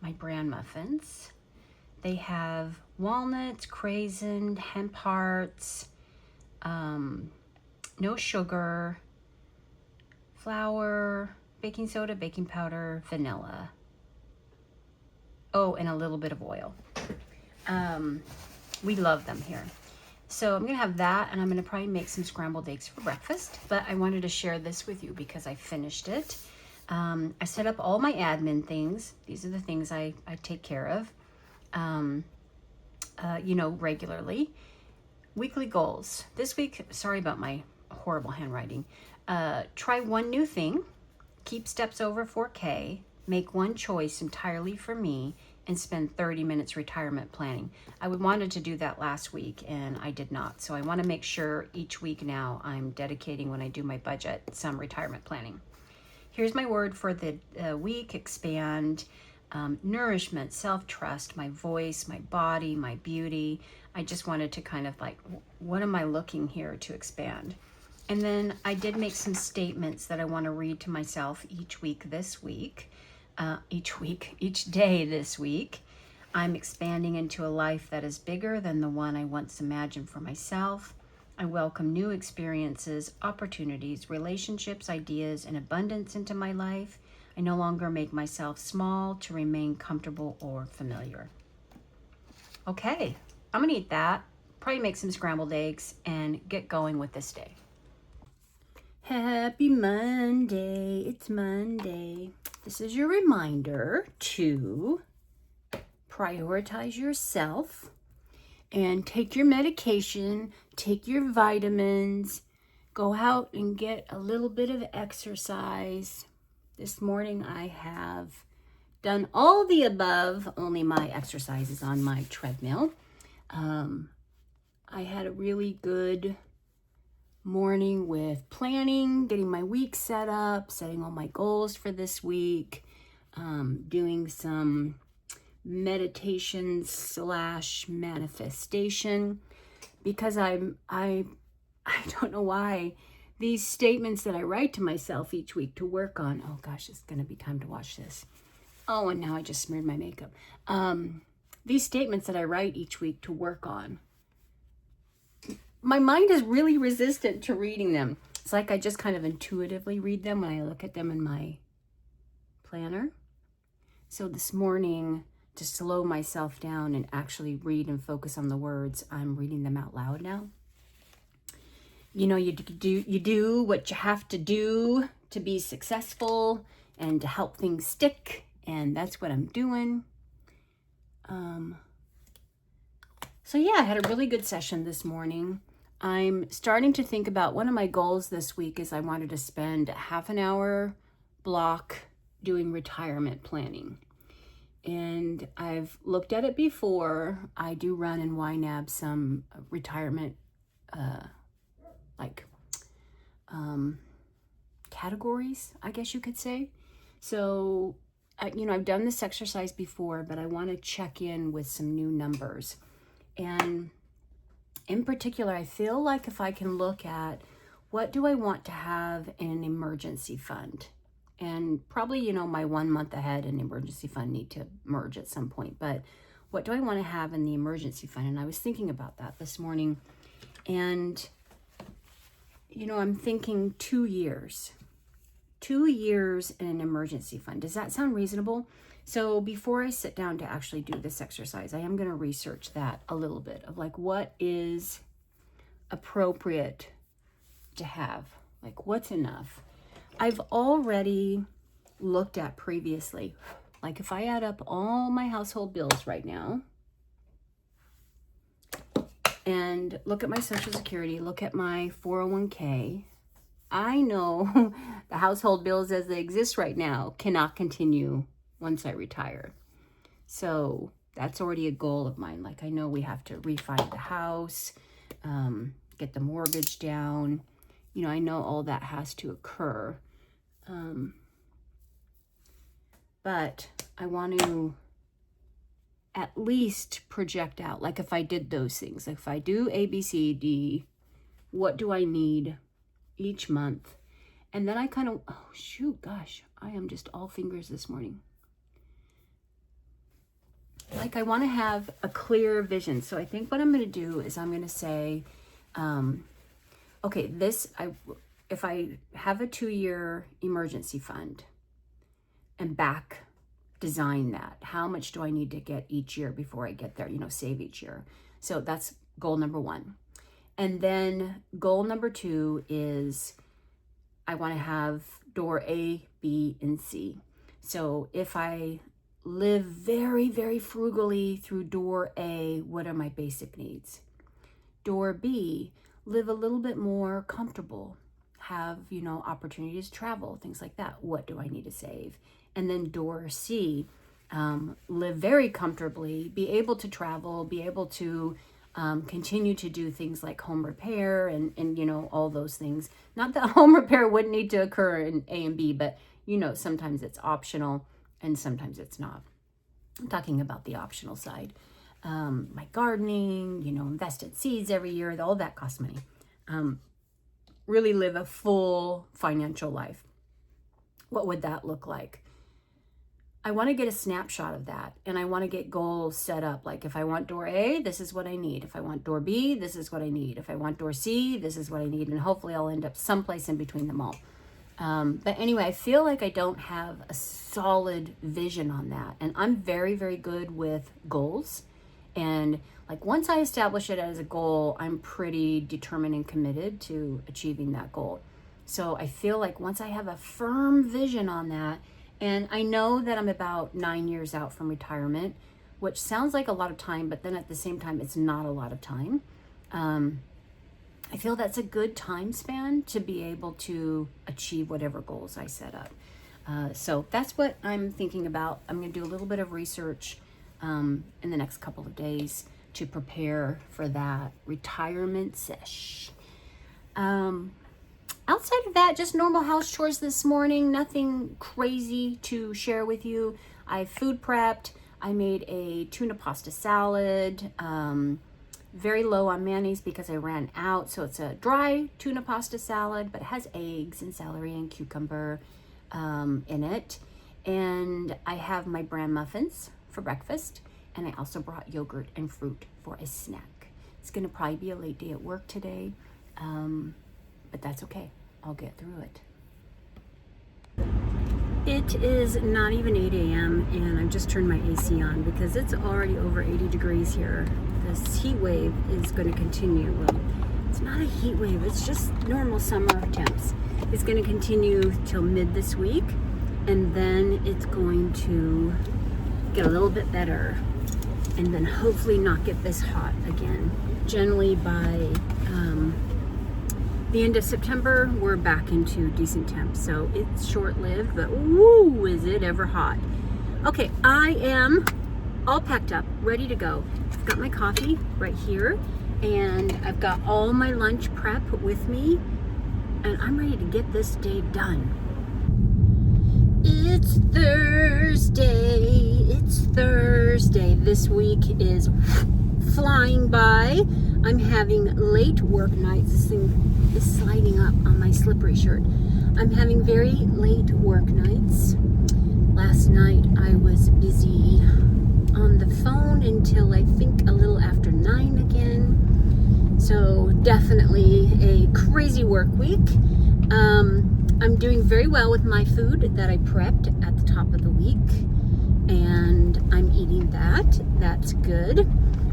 my bran muffins. They have walnuts, craisin, hemp hearts, no sugar, flour, baking soda, baking powder, vanilla. Oh, and a little bit of oil. We love them here. So I'm going to have that, and I'm going to probably make some scrambled eggs for breakfast. But I wanted to share this with you because I finished it. I set up all my admin things. These are the things I take care of, regularly. Weekly goals. This week, sorry about my horrible handwriting. Try one new thing, keep steps over 4K, make one choice entirely for me, and spend 30 minutes retirement planning. I wanted to do that last week and I did not. So I want to make sure each week now I'm dedicating, when I do my budget, some retirement planning. Here's my word for the week: expand. Nourishment, self-trust, my voice, my body, my beauty. I just wanted to kind of like, what am I looking here to expand? And then I did make some statements that I want to read to myself each week this week. Each day this week. I'm expanding into a life that is bigger than the one I once imagined for myself. I welcome new experiences, opportunities, relationships, ideas, and abundance into my life. I no longer make myself small to remain comfortable or familiar. Okay, I'm gonna eat that, probably make some scrambled eggs, and get going with this day. Happy Monday, it's Monday. This is your reminder to prioritize yourself and take your medication, take your vitamins, go out and get a little bit of exercise. This morning I have done all the above, only my exercise is on my treadmill. I had a really good morning with planning, getting my week set up, setting all my goals for this week, doing some meditation / manifestation, because I don't know why these statements that I write to myself each week to work on. Oh gosh, it's gonna be time to watch this. Oh, and now I just smeared my makeup. These statements that I write each week to work on, my mind is really resistant to reading them. It's like I just kind of intuitively read them when I look at them in my planner. So this morning, to slow myself down and actually read and focus on the words, I'm reading them out loud now. You know, you do what you have to do to be successful and to help things stick, and that's what I'm doing. So yeah, I had a really good session this morning. I'm starting to think about, one of my goals this week is I wanted to spend a half an hour block doing retirement planning. And I've looked at it before. I do run in YNAB some retirement categories, I guess you could say. So, I've done this exercise before, but I want to check in with some new numbers. And in particular, I feel like if I can look at what do I want to have in an emergency fund, and probably, my 1 month ahead and emergency fund need to merge at some point, but what do I want to have in the emergency fund? And I was thinking about that this morning, and I'm thinking 2 years. 2 years in an emergency fund. Does that sound reasonable? So before I sit down to actually do this exercise, I am going to research that a little bit of like what is appropriate to have, like what's enough. I've already looked at previously, like if I add up all my household bills right now and look at my Social Security, look at my 401k, I know the household bills as they exist right now cannot continue once I retire. So that's already a goal of mine. Like I know we have to refi the house, get the mortgage down. I know all that has to occur. But I want to at least project out, like if I did those things, like if I do A, B, C, D, what do I need each month? And then I kind of, I am just all fingers this morning. like I want to have a clear vision. So I think what I'm going to do is I'm going to say, okay, if I have a 2-year emergency fund and back design that, how much do I need to get each year before I get there, save each year. So that's goal number 1. And then goal number 2 is I want to have door A, B, and C. So if I live very, very frugally through door A, what are my basic needs? Door B, live a little bit more comfortable, have, opportunities to travel, things like that. What do I need to save? And then door C, live very comfortably, be able to travel, be able to continue to do things like home repair and all those things. Not that home repair wouldn't need to occur in A and B, but sometimes it's optional and sometimes it's not. I'm talking about the optional side. My gardening, invest in seeds every year, all that costs money. Really live a full financial life. What would that look like? I want to get a snapshot of that, and I want to get goals set up. Like if I want door A, this is what I need. If I want door B, this is what I need. If I want door C, this is what I need. And hopefully I'll end up someplace in between them all. But anyway, I feel like I don't have a solid vision on that. And I'm very, very good with goals. And like once I establish it as a goal, I'm pretty determined and committed to achieving that goal. So I feel like once I have a firm vision on that, and I know that I'm about 9 years out from retirement, which sounds like a lot of time, but then at the same time, it's not a lot of time. I feel that's a good time span to be able to achieve whatever goals I set up. So that's what I'm thinking about. I'm going to do a little bit of research in the next couple of days to prepare for that retirement sesh. Outside of that, just normal house chores this morning. Nothing crazy to share with you. I food prepped. I made a tuna pasta salad. Very low on mayonnaise because I ran out. So it's a dry tuna pasta salad, but it has eggs and celery and cucumber in it. And I have my bran muffins for breakfast. And I also brought yogurt and fruit for a snack. It's going to probably be a late day at work today. But that's okay. I'll get through it. It is not even 8 a.m. and I've just turned my AC on because it's already over 80 degrees here. This heat wave is going to continue. Well, it's not a heat wave. It's just normal summer temps. It's going to continue till mid this week, and then it's going to get a little bit better, and then hopefully not get this hot again. Generally by the end of September, we're back into decent temps. So it's short-lived, but woo, is it ever hot. Okay, I am all packed up, ready to go. I've got my coffee right here, and I've got all my lunch prep with me, and I'm ready to get this day done. It's Thursday. It's Thursday. This week is flying by. I'm having late work nights. This thing is sliding up on my slippery shirt. I'm having very late work nights. Last night I was busy on the phone until I think a little after 9 again. So definitely a crazy work week. I'm doing very well with my food that I prepped at the top of the week, and I'm eating that. That's good.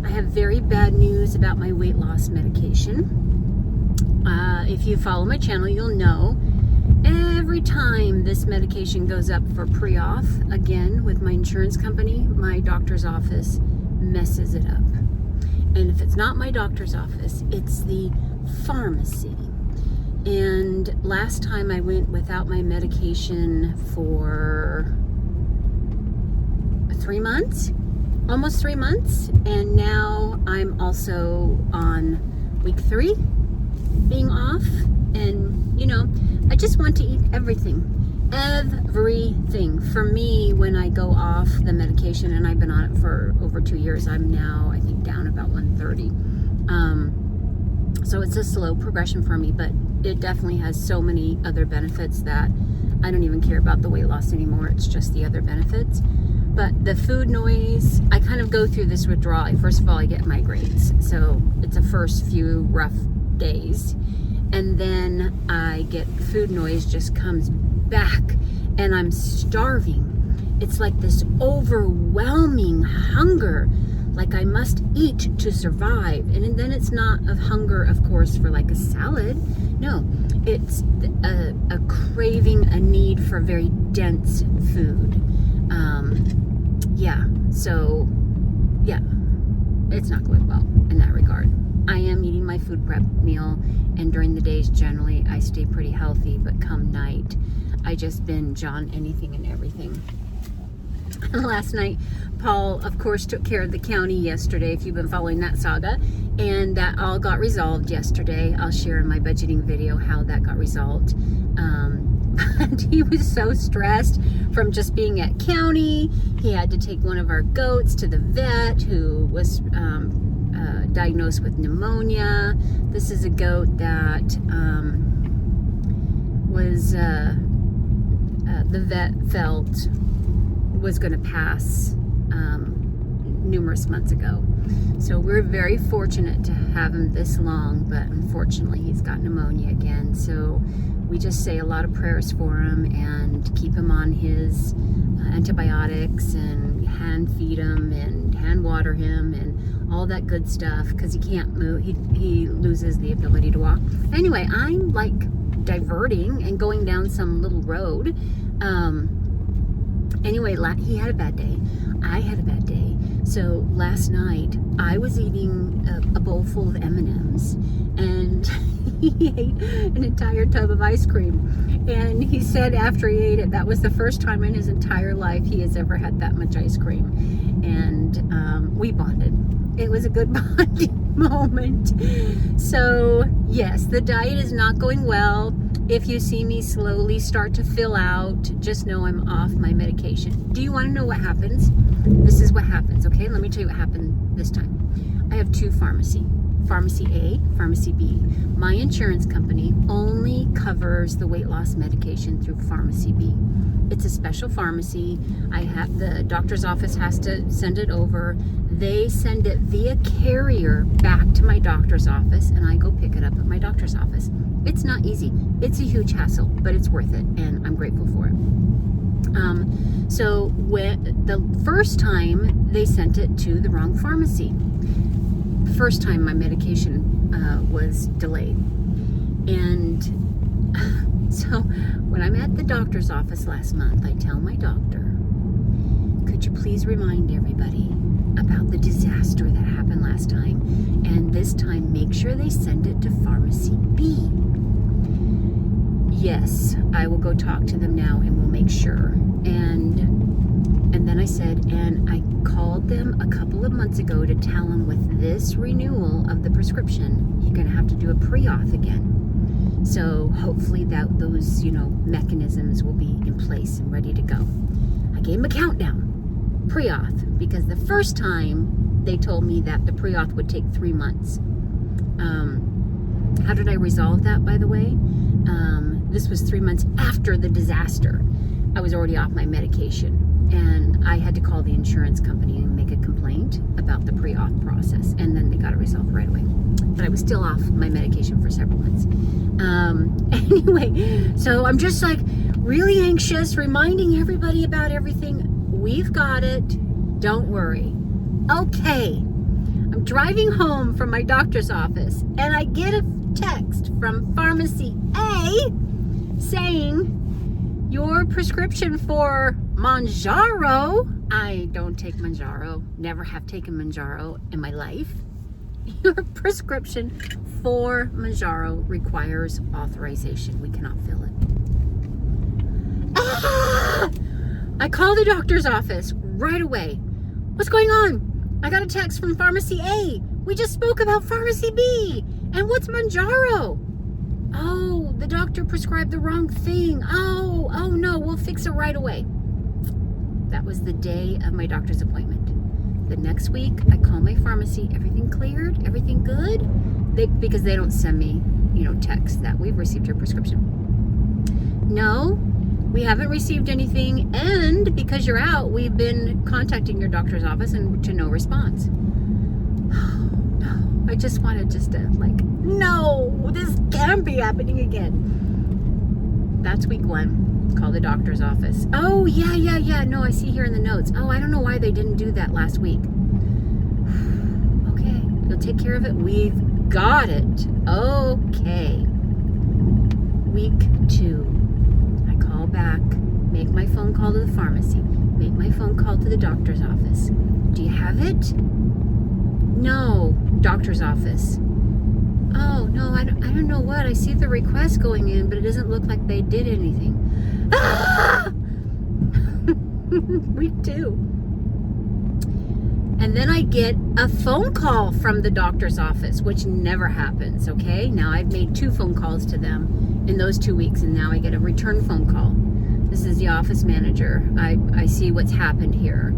I have very bad news about my weight loss medication. If you follow my channel, you'll know every time this medication goes up for pre-auth, again, with my insurance company, my doctor's office messes it up. And if it's not my doctor's office, it's the pharmacy. And last time I went without my medication for 3 months, almost 3 months. And now I'm also on week 3 being off. And, I just want to eat everything. Everything. For me, when I go off the medication, and I've been on it for over 2 years, I'm now, I think, down about 130. So it's a slow progression for me, but it definitely has so many other benefits that I don't even care about the weight loss anymore. It's just the other benefits. But the food noise, I kind of go through this withdrawal. First of all, I get migraines, so it's the first few rough days, and then I get food noise just comes back, and I'm starving. It's like this overwhelming hunger, like I must eat to survive. And then it's not a hunger, of course, for like a salad. No, it's a craving, a need for very dense food. So yeah, it's not going well in that regard. I am eating my food prep meal, and during the days generally I stay pretty healthy, but come night I just binge on anything and everything. Last night, Paul, of course, took care of the county yesterday, if you've been following that saga, and that all got resolved yesterday. I'll share in my budgeting video how that got resolved. But he was so stressed from just being at county. He had to take one of our goats to the vet who was diagnosed with pneumonia. This is a goat that the vet felt was going to pass numerous months ago. So we're very fortunate to have him this long, but unfortunately he's got pneumonia again. So we just say a lot of prayers for him and keep him on his antibiotics and hand feed him and hand water him and all that good stuff, because he can't move. He loses the ability to walk. Anyway, I'm like diverting and going down some little road. Anyway, he had a bad day. I had a bad day. So last night I was eating a bowl full of M&Ms, and he ate an entire tub of ice cream. And he said after he ate it, that was the first time in his entire life he has ever had that much ice cream. And we bonded. It was a good bonding moment. So yes, the diet is not going well. If you see me slowly start to fill out, just know I'm off my medication. Do you want to know what happens? This is what happens, okay? Let me tell you what happened this time. I have two pharmacy. Pharmacy A, Pharmacy B. My insurance company only covers the weight loss medication through Pharmacy B. It's a special pharmacy. The doctor's office has to send it over. They send it via carrier back to my doctor's office, and I go pick it up at my doctor's office. It's not easy. It's a huge hassle, but it's worth it, and I'm grateful for it. So when the first time they sent it to the wrong pharmacy. The first time my medication was delayed. And so when I'm at the doctor's office last month, I tell my doctor, could you please remind everybody about the disaster that happened last time, and this time make sure they send it to Pharmacy B. Yes, I will go talk to them now and we'll make sure. And then I said, and I called them a couple of months ago to tell them with this renewal of the prescription, you're going to have to do a pre-auth again. So hopefully those mechanisms will be in place and ready to go. I gave them a countdown, pre-auth, because the first time they told me that the pre-auth would take 3 months. How did I resolve that, by the way? This was 3 months after the disaster. I was already off my medication, and I had to call the insurance company and make a complaint about the pre-auth process, and then they got it resolved right away. But I was still off my medication for several months. Anyway, so I'm just like really anxious, reminding everybody about everything. We've got it. Don't worry. Okay. I'm driving home from my doctor's office, and I get a text from Pharmacy A saying, your prescription for Manjaro, I don't take Manjaro, never have taken Manjaro in my life. Your prescription for Manjaro requires authorization. We cannot fill it. Ah! I call the doctor's office right away. What's going on? I got a text from Pharmacy A. We just spoke about Pharmacy B. And what's Manjaro? Oh, the doctor prescribed the wrong thing. Oh no, we'll fix it right away. That was the day of my doctor's appointment. The next week, I call my pharmacy. Everything cleared? Everything good? Because they don't send me, text that we've received your prescription. No, we haven't received anything, and because you're out, we've been contacting your doctor's office and to no response. No, I just wanted to no, this can't be happening again. That's week 1. Call the doctor's office. Oh, yeah. No, I see here in the notes. Oh, I don't know why they didn't do that last week. Okay, you'll take care of it. We've got it. Okay. Week 2. I call back, make my phone call to the pharmacy, make my phone call to the doctor's office. Do you have it? No, doctor's office. Oh, no, I don't know what. I see the request going in, but it doesn't look like they did anything. Ah! Week 2. And then I get a phone call from the doctor's office, which never happens, okay? Now I've made 2 phone calls to them in those 2 weeks, and now I get a return phone call. This is the office manager. I see what's happened here.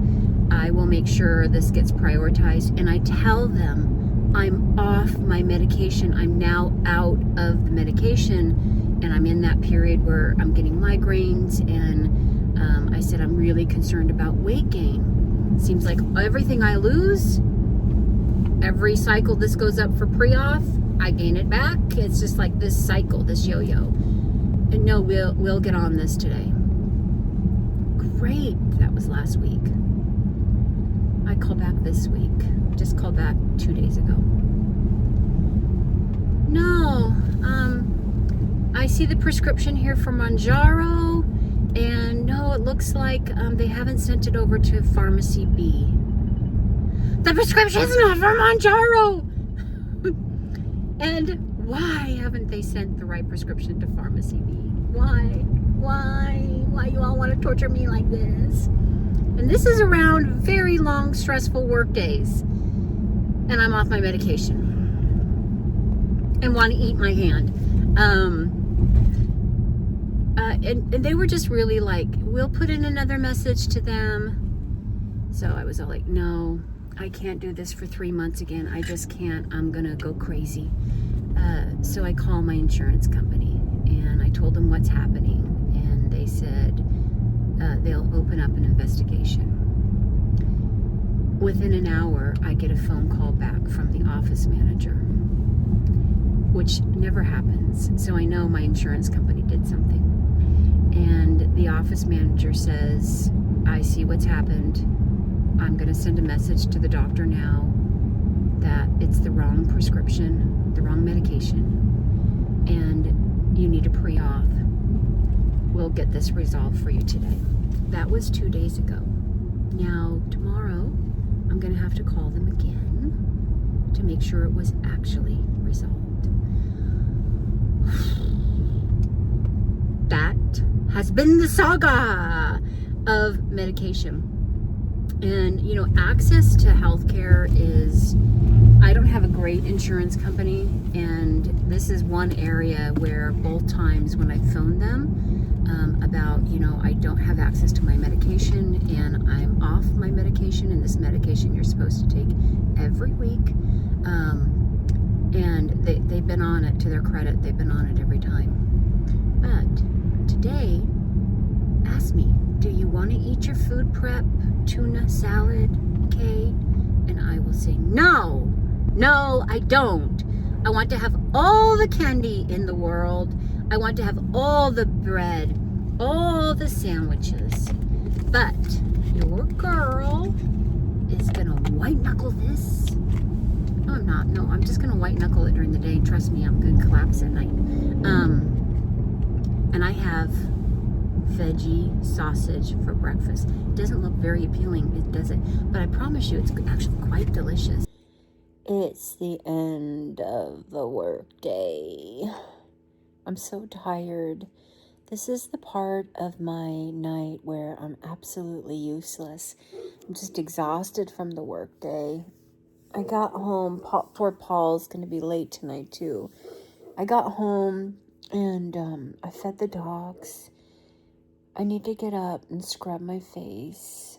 I will make sure this gets prioritized, and I tell them I'm off my medication. I'm now out of the medication, and I'm in that period where I'm getting migraines, and I said I'm really concerned about weight gain. Seems like everything I lose, every cycle this goes up for pre-auth, I gain it back. It's just like this cycle, this yo-yo. And no, we'll get on this today. Great. That was last week. I call back this week. Just called back 2 days ago. No, I see the prescription here for Manjaro, and no, it looks like they haven't sent it over to Pharmacy B. The prescription is not for Manjaro! And why haven't they sent the right prescription to Pharmacy B? Why you all want to torture me like this? And this is around very long, stressful work days. And I'm off my medication. And want to eat my hand. And they were just really like, we'll put in another message to them. So I was all like, no, I can't do this for 3 months again. I just can't. I'm going to go crazy. So I call my insurance company and I told them what's happening. And they said they'll open up an investigation. Within an hour, I get a phone call back from the office manager, which never happens. So I know my insurance company did something. And the office manager says, I see what's happened. I'm going to send a message to the doctor now that it's the wrong prescription, the wrong medication, and you need a pre-auth. We'll get this resolved for you today. That was 2 days ago. Now, tomorrow, I'm going to have to call them again to make sure it was actually resolved. That has been the saga of medication. And, you know, access to healthcare is, I don't have a great insurance company, and this is one area where both times when I phoned them about, you know, I don't have access to my medication and I'm off my medication, and this medication you're supposed to take every week. And they've been on it, to their credit, they've been on it every time. But today, ask me, do you want to eat your food prep tuna salad, Kay? And I will say, no, I don't. I want to have all the candy in the world. I want to have all the bread, all the sandwiches. But your girl is gonna white knuckle this. No, I'm not. No, I'm just gonna white knuckle it during the day. Trust me, I'm gonna collapse at night. And I have veggie sausage for breakfast. It doesn't look very appealing, it doesn't, but I promise you it's actually quite delicious. It's the end of the work day. I'm so tired. This is the part of my night where I'm absolutely useless. I'm just exhausted from the work day. I got home, poor Paul's going to be late tonight too. I got home and I fed the dogs. I need to get up and scrub my face.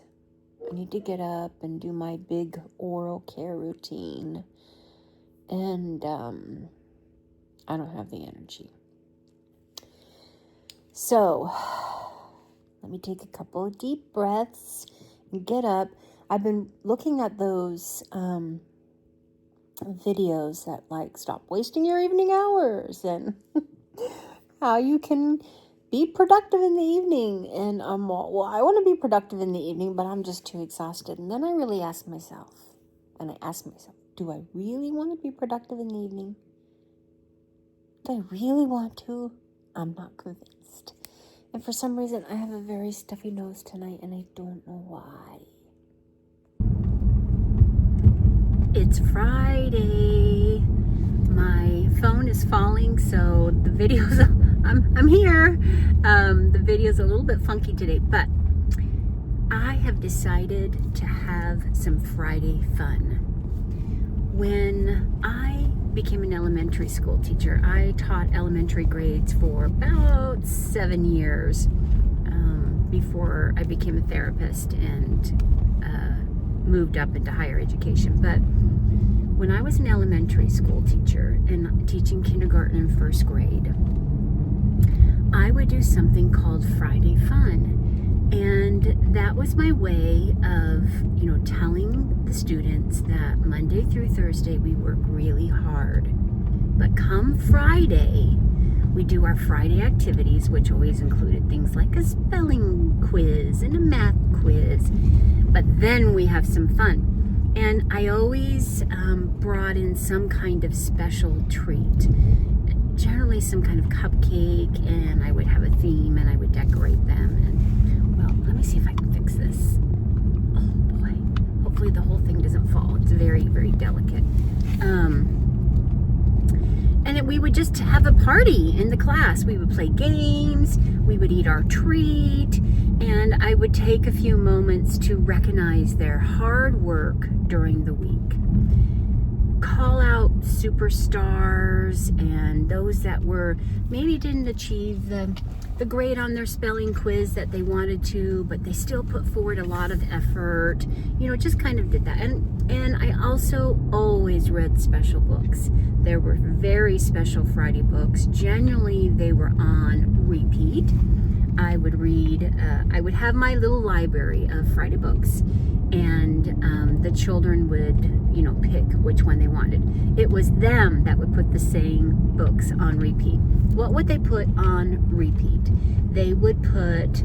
I need to get up and do my big oral care routine. And I don't have the energy. So Let me take a couple of deep breaths and get up. I've been looking at those videos that like stop wasting your evening hours and how you can be productive in the evening. And I'm all, well, I want to be productive in the evening, but I'm just too exhausted. And then I really ask myself, do I really want to be productive in the evening? Do I really want to? I'm not convinced. And for some reason, I have a very stuffy nose tonight, and I don't know why. It's Friday. My phone is falling, so the video's I'm here. The video's a little bit funky today, but I have decided to have some Friday fun. When I became an elementary school teacher, I taught elementary grades for about 7 years before I became a therapist and moved up into higher education. But when I was an elementary school teacher and teaching kindergarten and first grade, I would do something called Friday Fun. And that was my way of, telling the students that Monday through Thursday we work really hard. But come Friday, we do our Friday activities, which always included things like a spelling quiz and a math quiz. But then we have some fun. And I always brought in some kind of special treat. Generally some kind of cupcake, and I would have a theme and I would decorate them. And well, let me see if I can fix this. Oh boy, hopefully the whole thing doesn't fall. It's very, very delicate. And we would just have a party in the class. We would play games, we would eat our treat, and I would take a few moments to recognize their hard work during the week. Call out superstars and those that were maybe didn't achieve the grade on their spelling quiz that they wanted to, but they still put forward a lot of effort. Just kind of did that. And I also always read special books. There were very special Friday books. Generally, they were on repeat. I would read, I would have my little library of Friday books, and the children would, pick which one they wanted. It was them that would put the same books on repeat. What would they put on repeat? They would put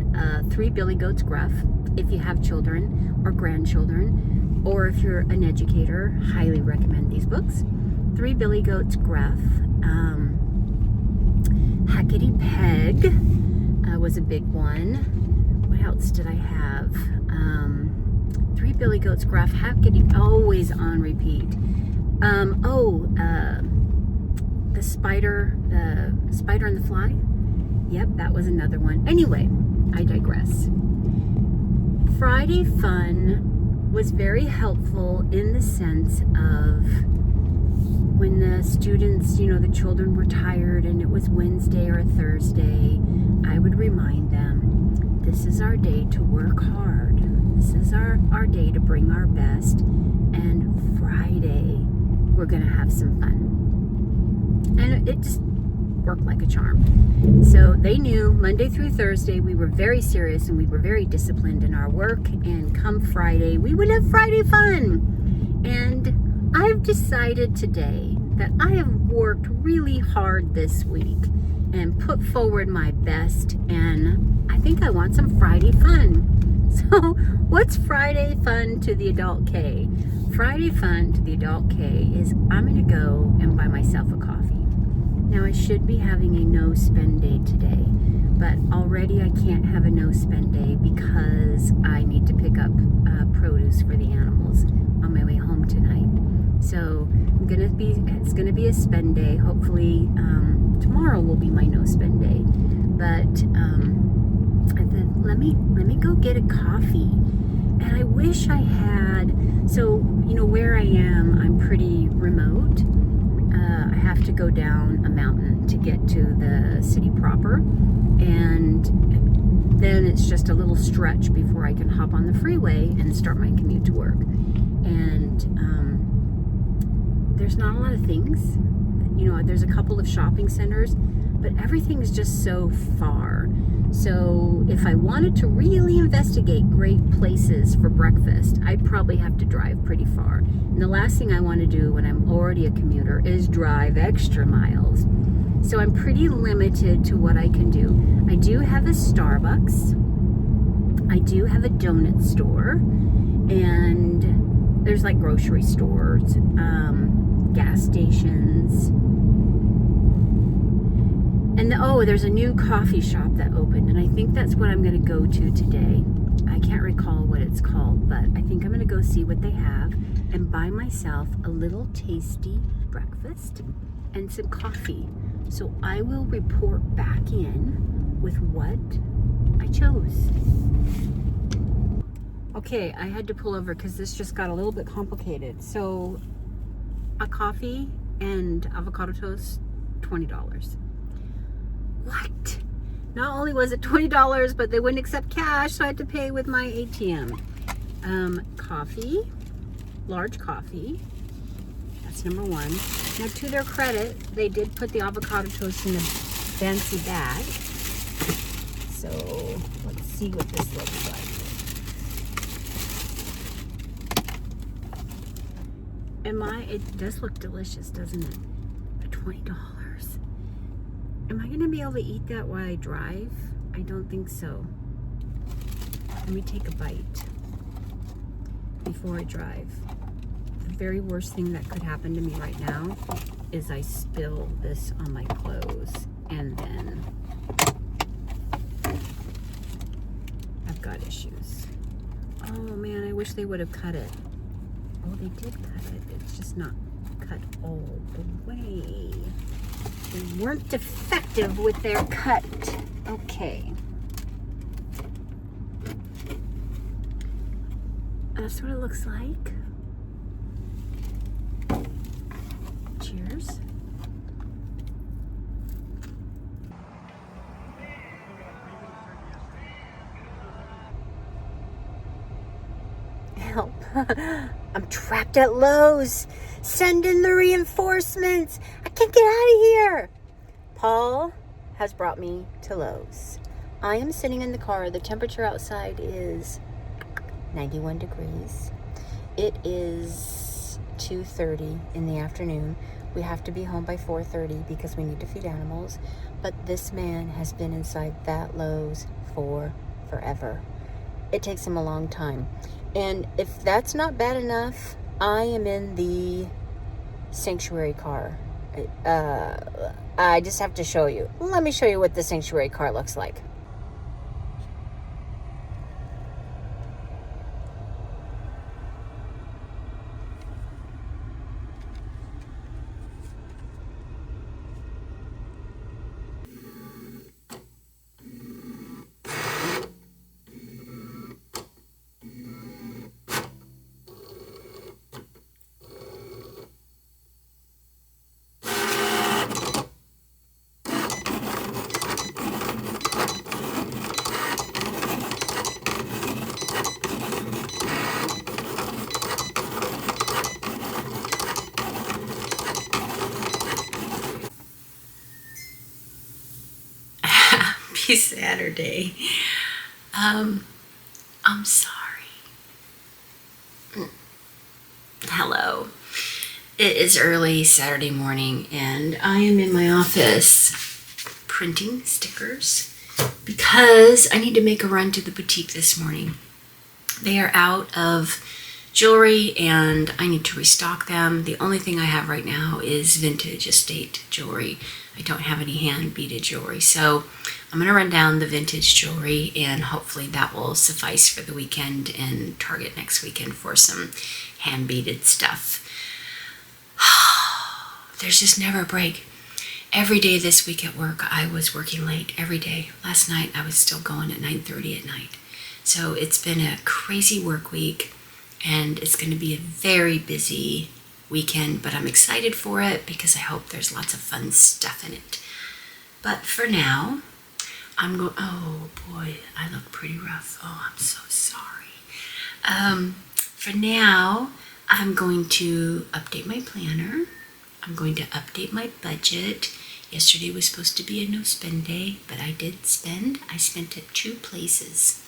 3 Billy Goats Gruff, if you have children or grandchildren, or if you're an educator, highly recommend these books. 3 Billy Goats Gruff, Hackety Peg was a big one. What else did I have? 3 Billy Goats Gruff, Hackety, always on repeat. The Spider and the Fly. Yep, that was another one. Anyway, I digress. Friday Fun was very helpful in the sense of when the students, the children were tired and it was Wednesday or Thursday, I would remind them, this is our day to work hard. This is our day to bring our best. And Friday, we're going to have some fun. And it just worked like a charm. So they knew Monday through Thursday, we were very serious and we were very disciplined in our work. And come Friday, we would have Friday fun. And I've decided today that I have worked really hard this week and put forward my best, and I think I want some Friday fun. So what's Friday fun to the adult K? Friday fun to the adult K is I'm going to go and buy myself a coffee. Now I should be having a no spend day today, but already I can't have a no spend day because I need to pick up produce for the animals on my way home tonight. So it's gonna be a spend day. Hopefully tomorrow will be my no spend day. But let me go get a coffee. And I wish I had. So where I am, I'm pretty remote. I have to go down a mountain to get to the city proper, and then it's just a little stretch before I can hop on the freeway and start my commute to work. And there's not a lot of things You know, there's a couple of shopping centers, but everything's just so far. So if I wanted to really investigate great places for breakfast, I'd probably have to drive pretty far. And the last thing I want to do when I'm already a commuter is drive extra miles. So I'm pretty limited to what I can do. I do have a Starbucks. I do have a donut store. And there's like grocery stores, gas stations. And there's a new coffee shop that opened, and I think that's what I'm going to go to today. I can't recall what it's called, but I think I'm going to go see what they have and buy myself a little tasty breakfast and some coffee. So I will report back in with what I chose. Okay, I had to pull over because this just got a little bit complicated. So a coffee and avocado toast, $20. What? Not only was it $20, but they wouldn't accept cash, so I had to pay with my ATM. Coffee, large coffee. That's number one. Now, to their credit, they did put the avocado toast in a fancy bag. So let's see what this looks like. It does look delicious, doesn't it? For $20. Am I gonna be able to eat that while I drive? I don't think so. Let me take a bite before I drive. The very worst thing that could happen to me right now is I spill this on my clothes, and then I've got issues. Oh man, I wish they would have cut it. Oh, they did cut it. It's just not cut all the way. They weren't effective with their cut. Okay. That's what it looks like. Cheers. Help. I'm trapped at Lowe's. Send in the reinforcements. I can't get out of here. Paul has brought me to Lowe's. I am sitting in the car. The temperature outside is 91 degrees. It is 2:30 in the afternoon. We have to be home by 4:30 because we need to feed animals. But this man has been inside that Lowe's for forever. It takes him a long time. And if that's not bad enough, I am in the sanctuary car. I just have to show you. Let me show you what the sanctuary car looks like. Happy Saturday. I'm sorry. Hello. It is early Saturday morning and I am in my office printing stickers because I need to make a run to the boutique this morning. They are out of jewelry and I need to restock them. The only thing I have right now is vintage estate jewelry. I don't have any hand beaded jewelry. So I'm going to run down the vintage jewelry and hopefully that will suffice for the weekend and Target next weekend for some hand beaded stuff. There's just never a break. Every day this week at work, I was working late every day. Last night, I was still going at 9:30 at night. So it's been a crazy work week and it's going to be a very busy weekend, but I'm excited for it because I hope there's lots of fun stuff in it. But for now, I'm going, oh boy, I look pretty rough. Oh, I'm so sorry. For now, I'm going to update my planner. I'm going to update my budget. Yesterday was supposed to be a no spend day, but I did spend. I spent at 2 places.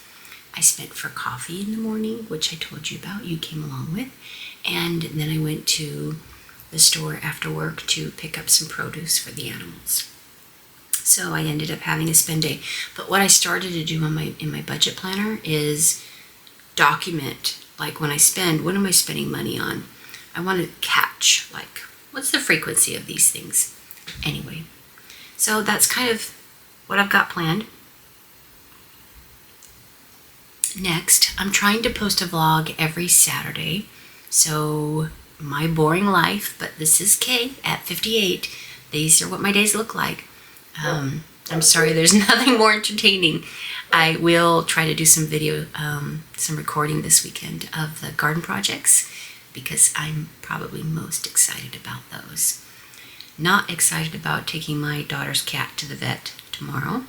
I spent for coffee in the morning, which I told you about, you came along with, and then I went to the store after work to pick up some produce for the animals. So I ended up having a spend day. But what I started to do in my budget planner is document, like when I spend, what am I spending money on? I want to catch, like, what's the frequency of these things? Anyway, so that's kind of what I've got planned. Next, I'm trying to post a vlog every Saturday. So my boring life, but this is Kay at 58. These are what my days look like. I'm sorry, there's nothing more entertaining. I will try to do some video, some recording this weekend of the garden projects because I'm probably most excited about those. Not excited about taking my daughter's cat to the vet tomorrow.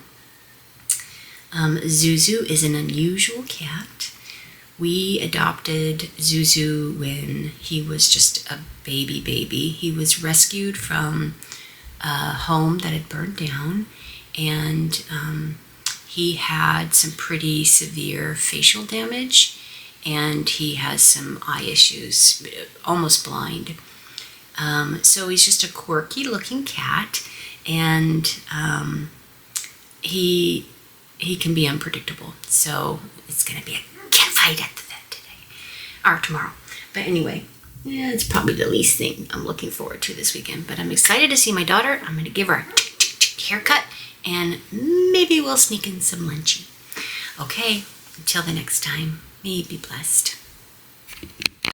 Zuzu is an unusual cat. We adopted Zuzu when he was just a baby. He was rescued from a home that had burned down, and he had some pretty severe facial damage, and he has some eye issues, almost blind. So he's just a quirky looking cat, and he can be unpredictable. So it's going to be a cat fight at the vet today or tomorrow. But anyway, yeah, it's probably the least thing I'm looking forward to this weekend. But I'm excited to see my daughter. I'm going to give her a haircut, and maybe we'll sneak in some lunchy. Okay, until the next time, may you be blessed.